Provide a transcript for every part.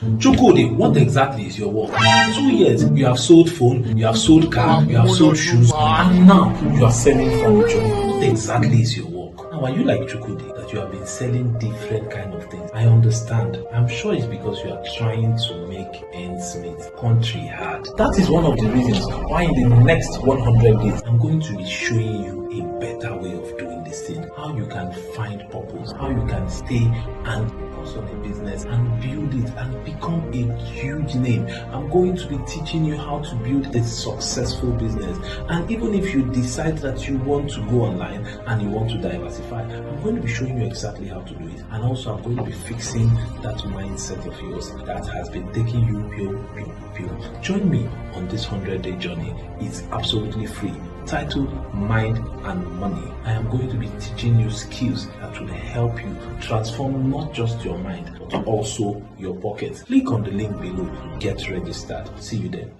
Chukwudi, what exactly is your work? 2 years, you have sold phone, you have sold car, you have sold shoes, and now you are selling furniture. What exactly is your work? Now, are you like Chukwudi, that you have been selling different kind of things? I understand. I'm sure it's because you are trying to make ends meet. Country hard. That is one of the reasons why in the next 100 days, I'm going to be showing you a better way of doing this thing. How you can find purpose, how you can stay and focus on a business and build it and become a huge name. I'm going to be teaching you how to build a successful business. And even if you decide that you want to go online and you want to diversify, I'm going to be showing you exactly how to do it. And also I'm going to be fixing that mindset of yours that has been taking you pure. Join me on this 100-day journey. It's absolutely free. Titled Mind and Money. I am going to be teaching you skills that will help you transform not just your mind but also your pocket. Click on the link below to get registered. See you there.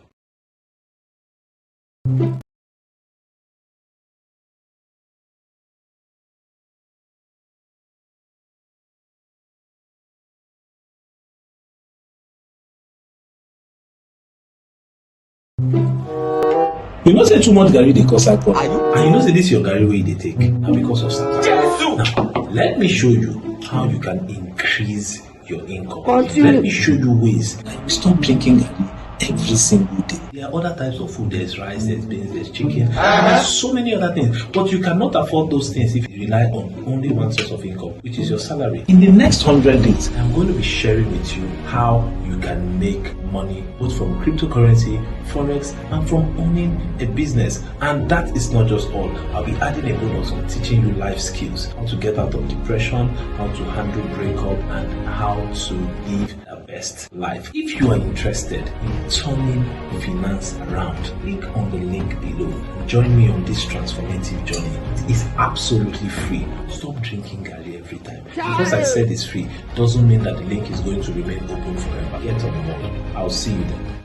You know say too much garri dey cause alcohol. And you know say this your garri wey you dey take na because of Satan. Now, let me show you how you can increase your income. Let me show you ways like stop drinking garri every single day. There are other types of food. There's rice, there's beans, there's chicken, there's so many other things. But you cannot afford those things if you rely on only one source of income, which is your salary. In the next 100 days, I'm going to be sharing with you how you can make money both from cryptocurrency, forex, and from owning a business. And that is not just all. I'll be adding a bonus on teaching you life skills, how to get out of depression, how to handle breakup, and how to live a best life. If you are interested in turning finance around, click on the link below. Join me on this transformative journey. It is absolutely free. Stop drinking garri every time. Because I said it's free doesn't mean that the link is going to remain open forever. Get on board. I'll see you then.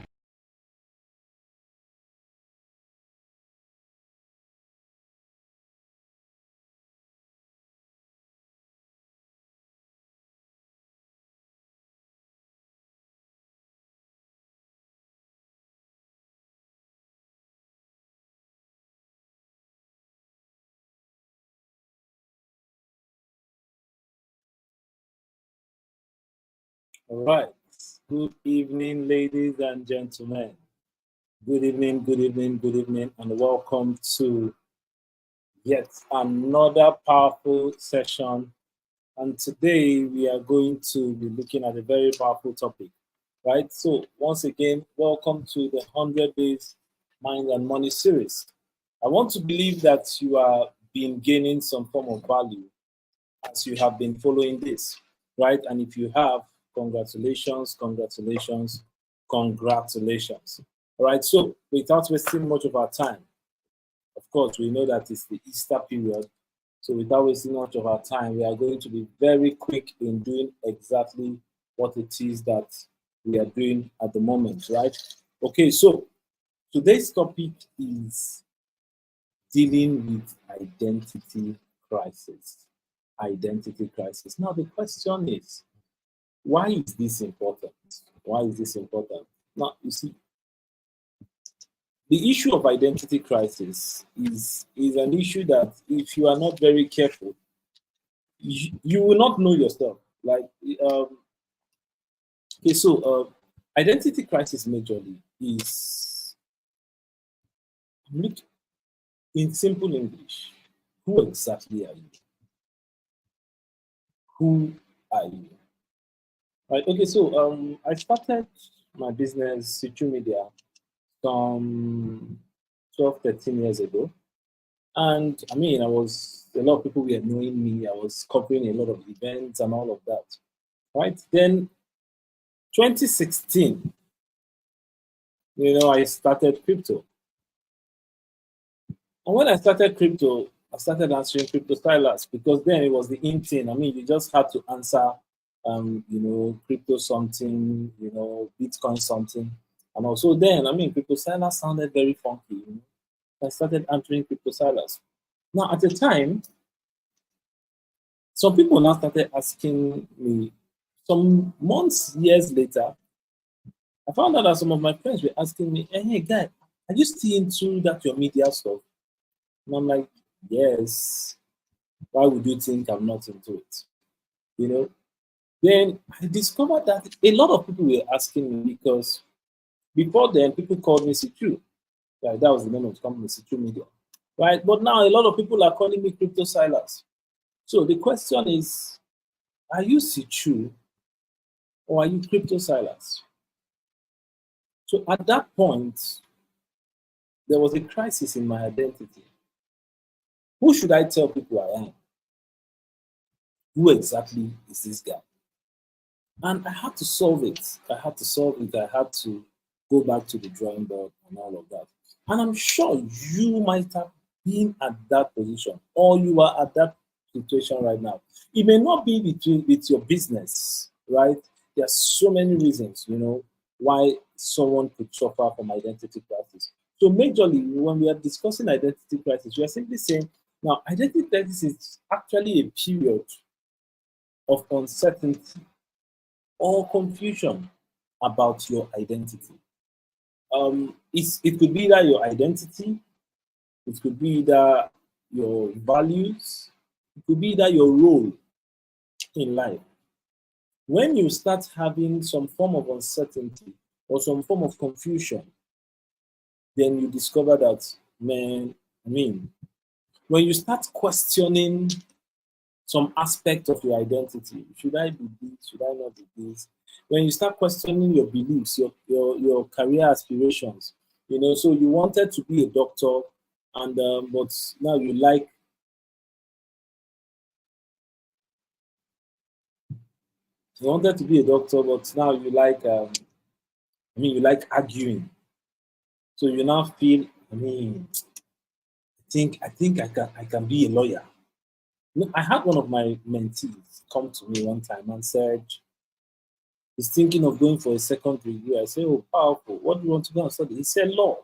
All right. Good evening, ladies and gentlemen. Good evening, good evening, good evening, and welcome to yet another powerful session. And today we are going to be looking at a very powerful topic, right? So once again, welcome to the 100 Days Mind and Money series. I want to believe that you have been gaining some form of value as you have been following this, right? And if you have, congratulations, congratulations, congratulations. All right, so without wasting much of our time, of course, we know that it's the Easter period. So without wasting much of our time, we are going to be very quick in doing exactly what it is that we are doing at the moment, right? Okay, so today's topic is dealing with identity crisis. Identity crisis. Now, the question is, why is this important? Why is this important? Now, you see, the issue of identity crisis is an issue that if you are not very careful, you will not know yourself. Like, okay, so identity crisis majorly is, look, in simple English, who exactly are you? Who are you? Right. Okay. So I started my business, Situ Media, some 12, 13 years ago. And I mean, a lot of people were knowing me. I was covering a lot of events and all of that. Right. Then 2016, I started crypto. And when I started crypto, I started answering crypto Silas because then it was the in thing. I mean, you just had to answer crypto something, Bitcoin something. And also then, I mean, crypto Silas sounded very funky. I started answering crypto Silas. Now, at the time, some people now started asking me, some months, years later, I found out that some of my friends were asking me, hey, guy, are you still into that your media stuff? And I'm like, yes. Why would you think I'm not into it? You know? Then I discovered that a lot of people were asking me because before then, people called me Situ. Right? That was the name of the company, Situ Media. Right? But now a lot of people are calling me Crypto Silas. So the question is, are you Situ or are you Crypto Silas? So at that point, there was a crisis in my identity. Who should I tell people I am? Who exactly is this guy? And I had to solve it. I had to solve it. I had to go back to the drawing board and all of that. And I'm sure you might have been at that position or you are at that situation right now. It may not be with your business, right? There are so many reasons, why someone could suffer from identity crisis. So majorly, when we are discussing identity crisis, we are simply saying, now, identity crisis is actually a period of uncertainty or confusion about your identity. It could be either your identity, it could be either your values, it could be either your role in life. When you start having some form of uncertainty or some form of confusion, then you discover that, man, when you start questioning some aspect of your identity. Should I be this? Should I not be this? When you start questioning your beliefs, your career aspirations, so you wanted to be a doctor, and but now you wanted to be a doctor, but now you like arguing. So you now feel, I think I can be a lawyer. I had one of my mentees come to me one time and said, he's thinking of going for a second degree. I say, oh, powerful. What do you want to go and study? He said, law.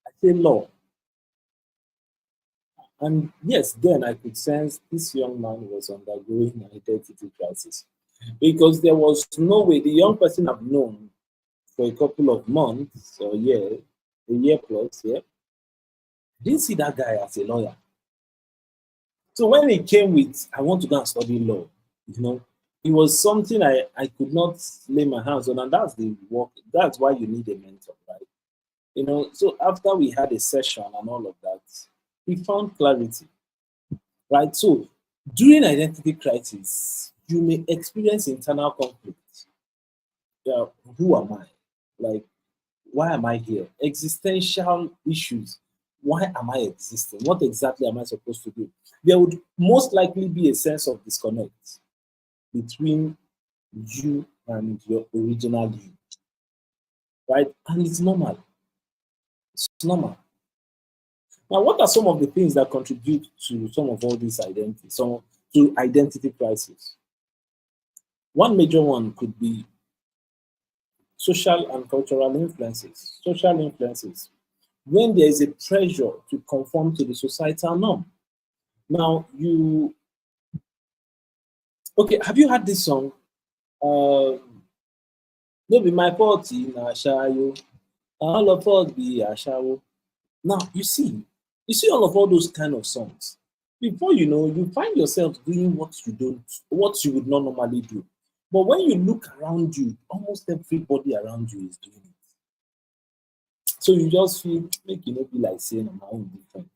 I said, law. And yes, then I could sense this young man was undergoing an identity crisis because there was no way the young person I've known for a couple of months or a year plus, didn't see that guy as a lawyer. So when he came with, I want to go and study law, it was something I could not lay my hands on, and that's the work. That's why you need a mentor, right? So after we had a session and all of that, we found clarity, right? So during identity crisis, you may experience internal conflict. Yeah, who am I? Like, why am I here? Existential issues. Why am I existing? What exactly am I supposed to do? There would most likely be a sense of disconnect between you and your original you, right? And it's normal. It's normal. Now, what are some of the things that contribute to some of all these to identity crisis? One major one could be social and cultural influences. Social influences. When there is a pressure to conform to the societal norm. Now, have you heard this song? No be my fault, na Ashayo. All of us be Ashawo. Now, you see all those kind of songs. Before you know, you find yourself doing what you would not normally do. But when you look around you, almost everybody around you is doing it. So you just feel, make not be like saying, I'm my own different.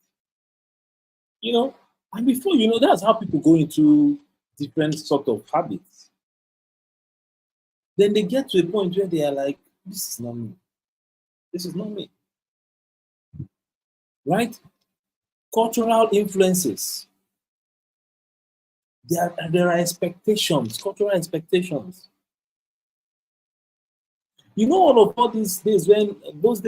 And before you know, that's how people go into different sort of habits. Then they get to a point where they are like, this is not me. This is not me. Right? Cultural influences. There are expectations, cultural expectations. All these days when, there was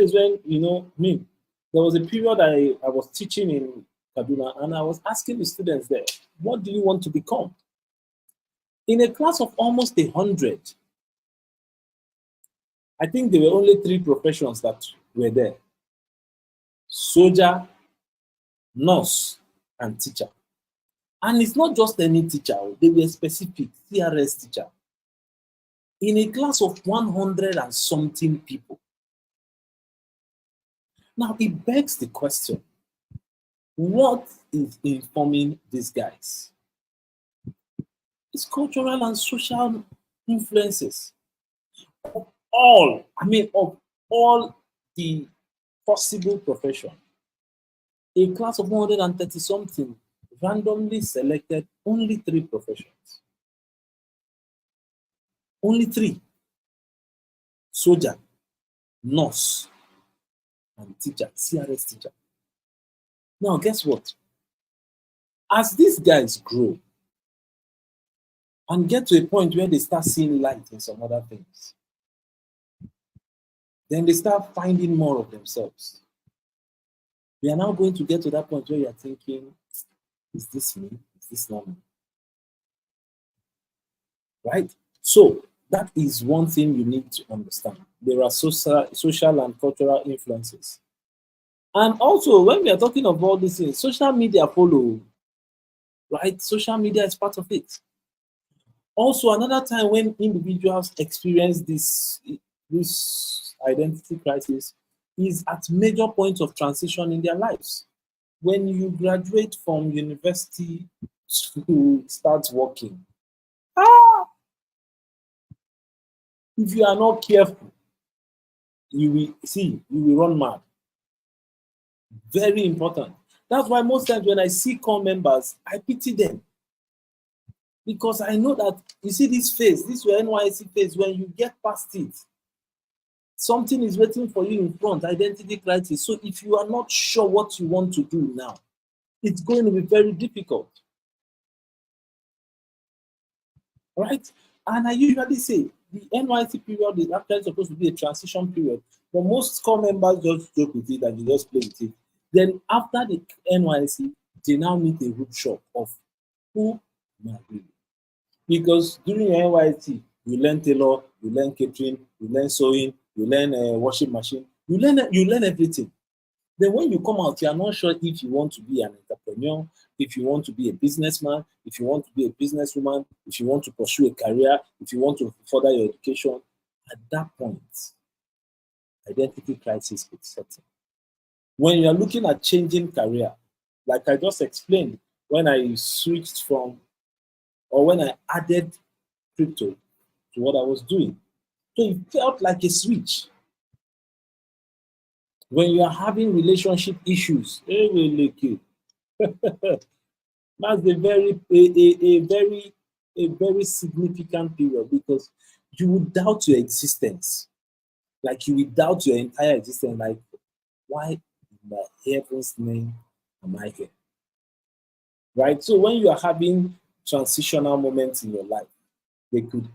a period I was teaching in Kaduna and I was asking the students there, what do you want to become? In a class of almost 100, I think there were only 3 professions that were there: soldier, nurse, and teacher. And it's not just any teacher, they were specific, CRS teacher. in a class of 100 and something people. Now, it begs the question, what is informing these guys? It's cultural and social influences. Of of all the possible profession, a class of 130 something randomly selected only 3 professions. Only 3. Soldier, nurse, and teacher, CRS teacher. Now, guess what? As these guys grow and get to a point where they start seeing light in some other things, then they start finding more of themselves. We are now going to get to that point where you are thinking, is this me? Is this not me? Right? So that is one thing you need to understand. There are social and cultural influences. And also, when we are talking of all these things, social media follow, right? Social media is part of it. Also, another time when individuals experience this identity crisis is at major points of transition in their lives. When you graduate from university to start working, if you are not careful, you will run mad. Very important. That's why most times when I see core members, I pity them. Because I know that, you see this phase, this your NYC phase, when you get past it, something is waiting for you in front, identity crisis. So if you are not sure what you want to do now, it's going to be very difficult. Right? And I usually say, the NYC period is actually supposed to be a transition period. But most core members just joke with it and they just play with it. Then after the NYC, they now meet a root shock of who am I really? Because during your NYC, you learn tailor, you learn catering, you learn sewing, you learn washing machine, you learn everything. Then when you come out, you are not sure if you want to be an entrepreneur, if you want to be a businessman, if you want to be a businesswoman, if you want to pursue a career, if you want to further your education. At that point, identity crisis could set in. When you are looking at changing career, like I just explained, when I switched from, or when I added crypto to what I was doing, so it felt like a switch. When you are having relationship issues, that's a very significant period, because you would doubt your existence. Like you would doubt your entire existence. Like, why in the heaven's name am I here? Right? So when you are having transitional moments in your life, they could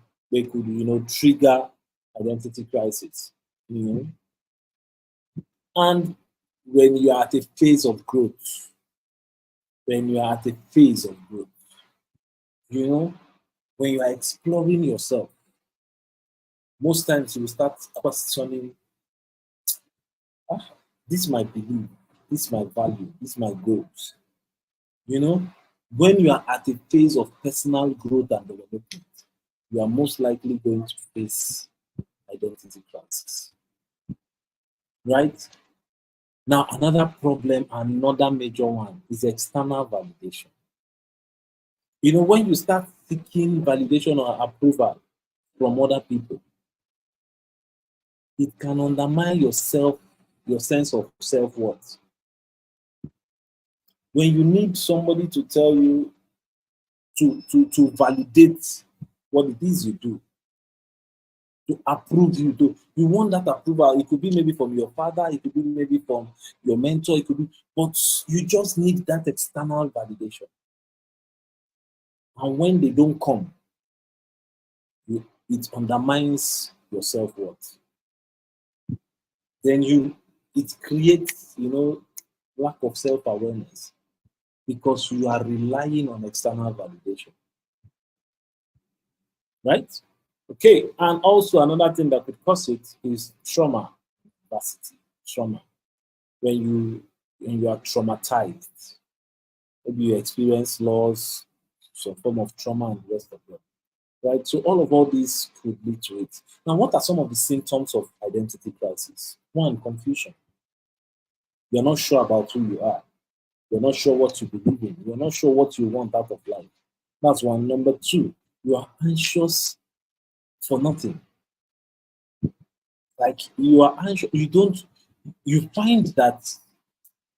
trigger identity crisis. And when you are at a phase of growth, when you are at a phase of growth, when you are exploring yourself, most times you will start questioning, this my belief, this my value, this my goals. When you are at a phase of personal growth and development, you are most likely going to face identity crisis. Right? Now, another problem, another major one, is external validation. When you start seeking validation or approval from other people, it can undermine your sense of self-worth. When you need somebody to tell you, to validate what it is you do, to approve you do, you want that approval. It could be maybe from your father, it could be maybe from your mentor, it could be, but you just need that external validation. And when they don't come, it undermines your self-worth. Then it creates, lack of self-awareness, because you are relying on external validation. Right? Okay, and also another thing that could cause it is trauma, adversity, trauma. When you are traumatized, maybe you experience loss, some form of trauma, and the rest of them. right? So all these could lead to it. Now, what are some of the symptoms of identity crisis? One, confusion. You're not sure about who you are. You're not sure what you believe in. You're not sure what you want out of life. That's one. Number two, you are anxious for nothing. Like you are anxious, you find that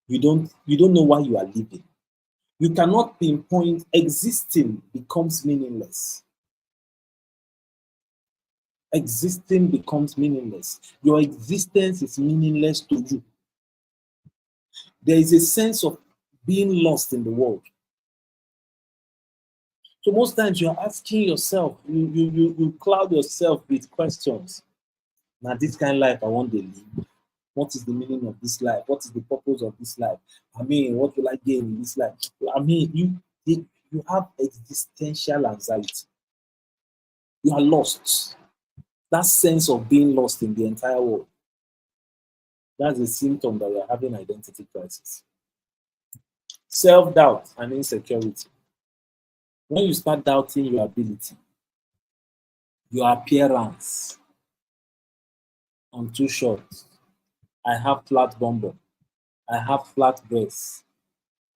you don't know why you are living. You cannot pinpoint. Existing becomes meaningless. Existing becomes meaningless. Your existence is meaningless to you. There is a sense of being lost in the world. So most times you're asking yourself, you cloud yourself with questions. Now, this kind of life I want to live. What is the meaning of this life? What is the purpose of this life? I mean, what will I gain in this life? I mean, you have existential anxiety. You are lost. That sense of being lost in the entire world. That's a symptom that you're having identity crisis. Self-doubt and insecurity. When you start doubting your ability, your appearance, I'm too short. I have flat bum. I have flat breasts.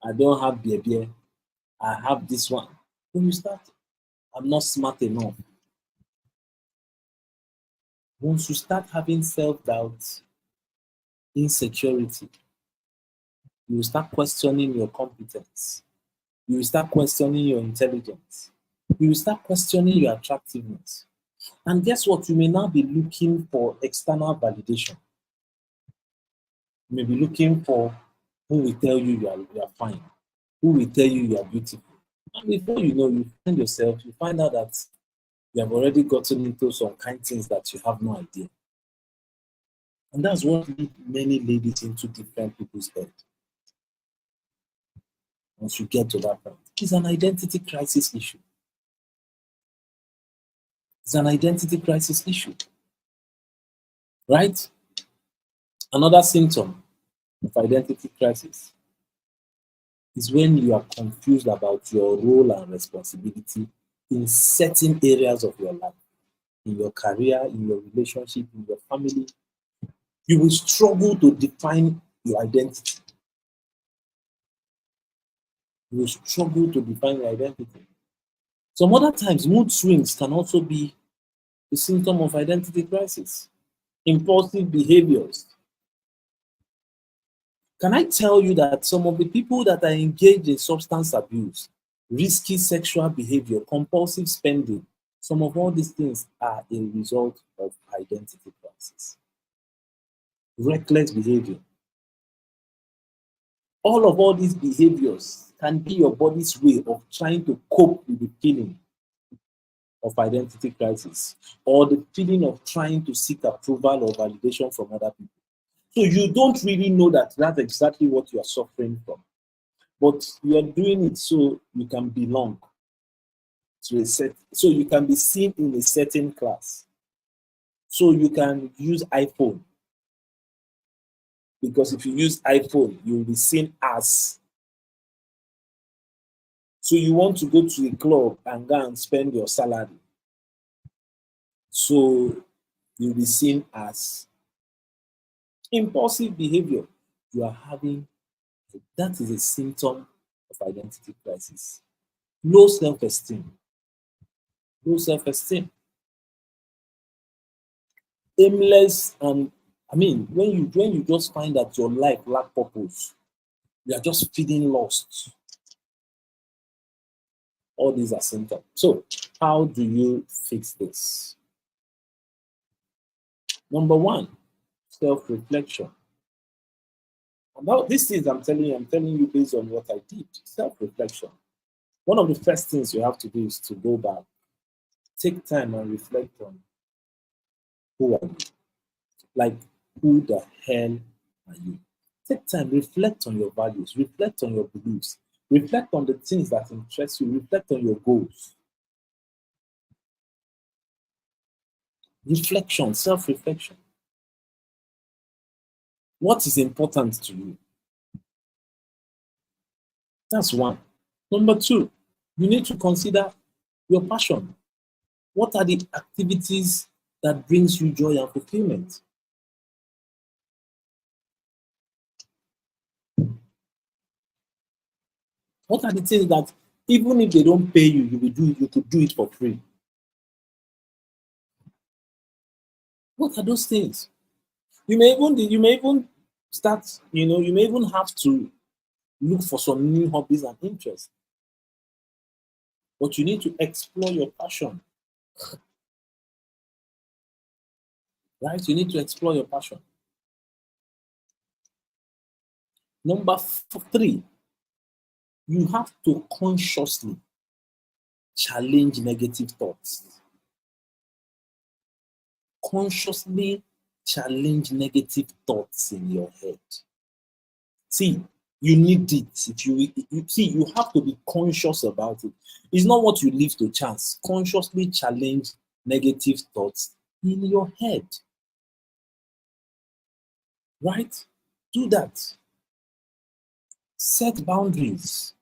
I don't have beer. I have this one. When you start, I'm not smart enough. Once you start having self-doubt, insecurity, you will start questioning your competence. You will start questioning your intelligence. You will start questioning your attractiveness. And guess what? You may now be looking for external validation. You may be looking for who will tell you you are fine, who will tell you you are beautiful. And before you know, you find out that you have already gotten into some kind of things that you have no idea. And that's what leads many ladies into different people's head. Once you get to that point, it's an identity crisis issue. It's an identity crisis issue. Right? Another symptom of identity crisis is when you are confused about your role and responsibility in certain areas of your life, in your career, in your relationship, in your family. You will struggle to define your identity. You will struggle to define your identity. Some other times, mood swings can also be a symptom of identity crisis. Impulsive behaviors. Can I tell you that some of the people that are engaged in substance abuse, risky sexual behavior, compulsive spending, some of all these things are a result of identity crisis. Reckless behavior. All these behaviors can be your body's way of trying to cope with the feeling of identity crisis or the feeling of trying to seek approval or validation from other people. So you don't really know that that's exactly what you are suffering from, but you are doing it so you can belong to a set, so you can be seen in a certain class, so you can use iPhone. Because if you use iPhone, you will be seen as. So you want to go to a club and go and spend your salary. So you'll be seen as. Impulsive behavior. You are having, that is a symptom of identity crisis. Low self-esteem. Low self-esteem. Aimless and when you just find that your life lack purpose, you are just feeling lost. All these are symptoms. So, how do you fix this? Number one, self-reflection. About these things I'm telling you based on what I did. Self-reflection. One of the first things you have to do is to go back, take time and reflect on who are you? Like, who the hell are you? Take time, reflect on your values, reflect on your beliefs, reflect on the things that interest you, reflect on your goals. Reflection, self-reflection. What is important to you? That's one. Number two, you need to consider your passion. What are the activities that brings you joy and fulfillment? What are the things that even if they don't pay you, you could do it for free? What are those things? You may even start, you may even have to look for some new hobbies and interests. But you need to explore your passion. Right? You need to explore your passion. Number 3, you have to consciously challenge negative thoughts. Consciously challenge negative thoughts in your head. See, you need it. If you have to be conscious about it. It's not what you leave to chance. Consciously challenge negative thoughts in your head. Right? Do that. Set boundaries.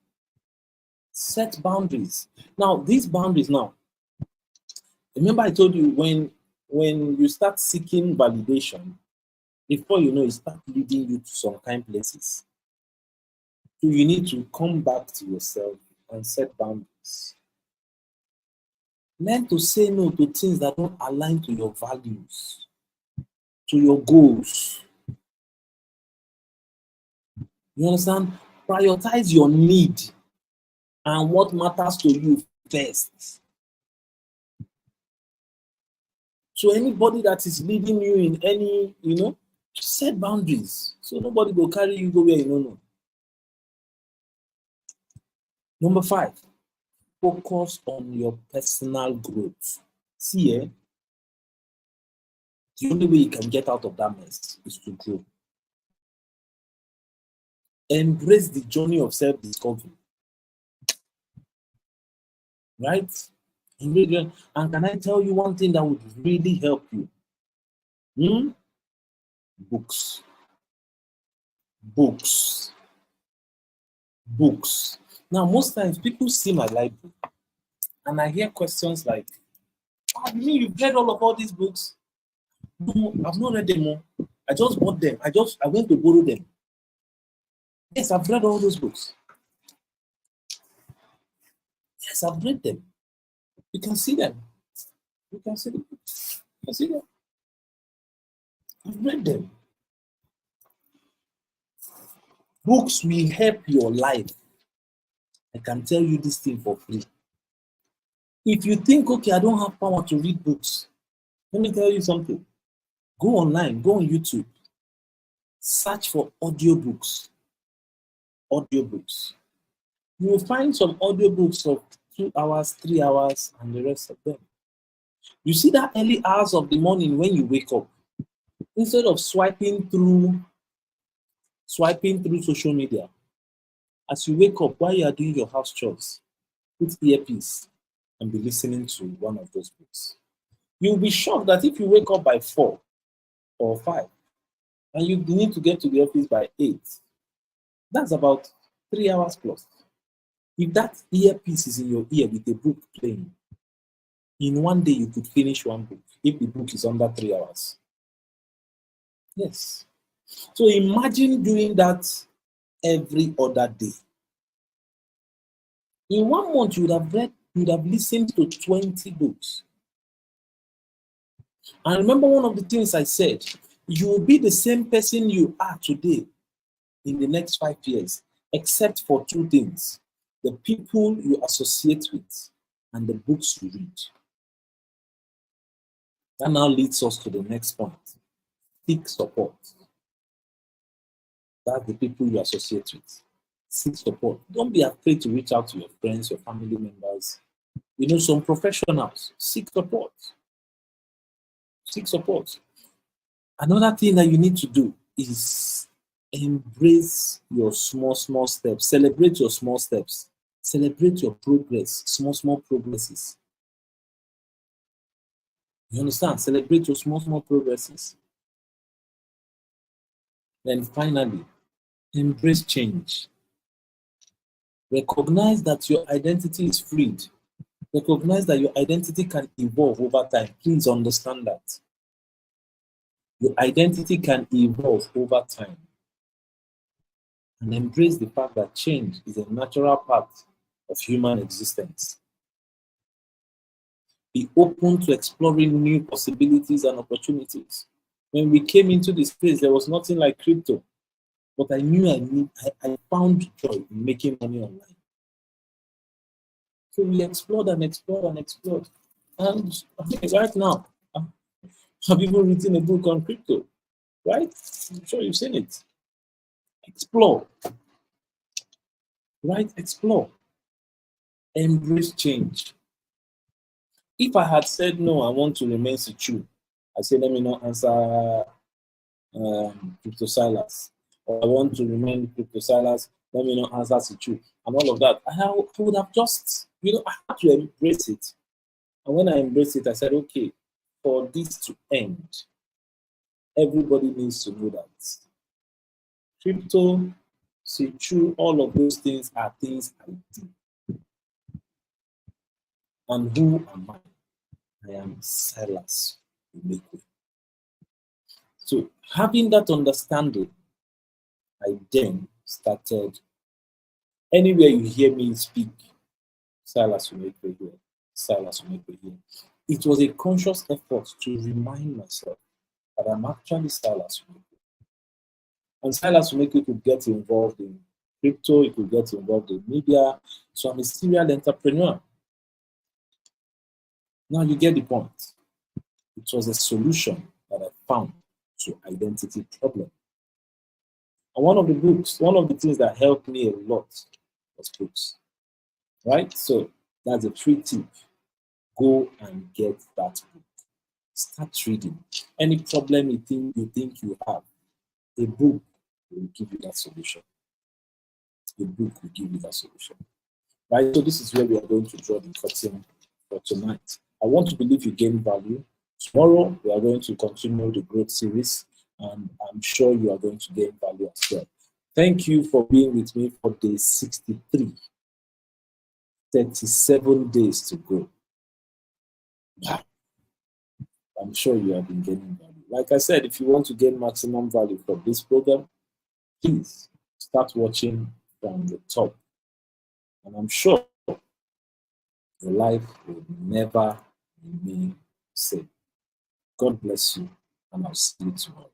Set boundaries. Now, these boundaries now, remember I told you when you start seeking validation, before you know, it start leading you to some kind places. So you need to come back to yourself and set boundaries. Learn to say no to things that don't align to your values, to your goals. You understand? Prioritize your need and what matters to you first. So anybody that is leading you in any, set boundaries. So nobody will carry you go where you don't know. Number 5, focus on your personal growth. See, the only way you can get out of that mess is to grow. Embrace the journey of self-discovery. Right? And can I tell you one thing that would really help you? Books. Books. Books. Now, most times people see my library and I hear questions like, you mean you've read all these books? No, I've not read them all. I just bought them. I went to borrow them. Yes, I've read all those books. Yes, I've read them. You can see them. You can see them. You can see them. I've read them. Books will help your life. I can tell you this thing for free. If you think, okay, I don't have power to read books, let me tell you something. Go online, go on YouTube, search for audiobooks. Audiobooks. You will find some audiobooks of 2 hours, 3 hours, and the rest of them. You see that early hours of the morning when you wake up, instead of swiping through social media, as you wake up while you are doing your house chores, put earpiece and be listening to one of those books. You'll be shocked that if you wake up by 4 or 5 and you need to get to the office by 8, that's about 3 hours plus. If that earpiece is in your ear with a book playing, in one day you could finish one book if the book is under 3 hours. Yes. So imagine doing that every other day. In 1 month, you would have listened to 20 books. And remember one of the things I said, you will be the same person you are today in the next 5 years, except for 2 things: the people you associate with and the books you read. That now leads us to the next point. Seek support. That's the people you associate with. Seek support. Don't be afraid to reach out to your friends, your family members, some professionals. Seek support. Seek support. Another thing that you need to do is embrace your small steps. Celebrate your small steps. Celebrate your progress, small progresses. You understand? Celebrate your small progresses. Then finally, embrace change. Recognize that your identity is fluid. Recognize that your identity can evolve over time. Please understand that. Your identity can evolve over time. And embrace the fact that change is a natural part of human existence. Be open to exploring new possibilities and opportunities. When we came into this space, there was nothing like crypto, but I knew I found joy in making money online. So we explored and explored and explored. And right now, I've even written a book on crypto, right? I'm sure you've seen it. Explore, right? Explore. Embrace change. If I had said no, I want to remain Sichu, I say, let me not answer Crypto Silas. Or I want to remain Crypto Silas, let me not answer Sichu. And all of that. I would have just, I had to embrace it. And when I embraced it, I said, okay, for this to end, everybody needs to know that crypto, Sichu, all of those things are things I do. And who am I? I am Silas Umekwe. So having that understanding, I then started, anywhere you hear me speak, Silas Umekwe here, Silas Umekwe here. It was a conscious effort to remind myself that I'm actually Silas Umekwe. And Silas Umekwe could get involved in crypto, he could get involved in media. So I'm a serial entrepreneur. Now you get the point. It was a solution that I found to identity problem. And one of the things that helped me a lot was books, right? So that's a free tip. Go and get that book. Start reading. Any problem you think you have, a book will give you that solution. A book will give you that solution, right? So this is where we are going to draw the curtain for tonight. I want to believe you gain value. Tomorrow, we are going to continue the growth series, and I'm sure you are going to gain value as well. Thank you for being with me for day 63. 37 days to go. Wow. I'm sure you have been gaining value. Like I said, if you want to gain maximum value from this program, please start watching from the top. And I'm sure your life will never remain the same. God bless you, and I'll see you tomorrow.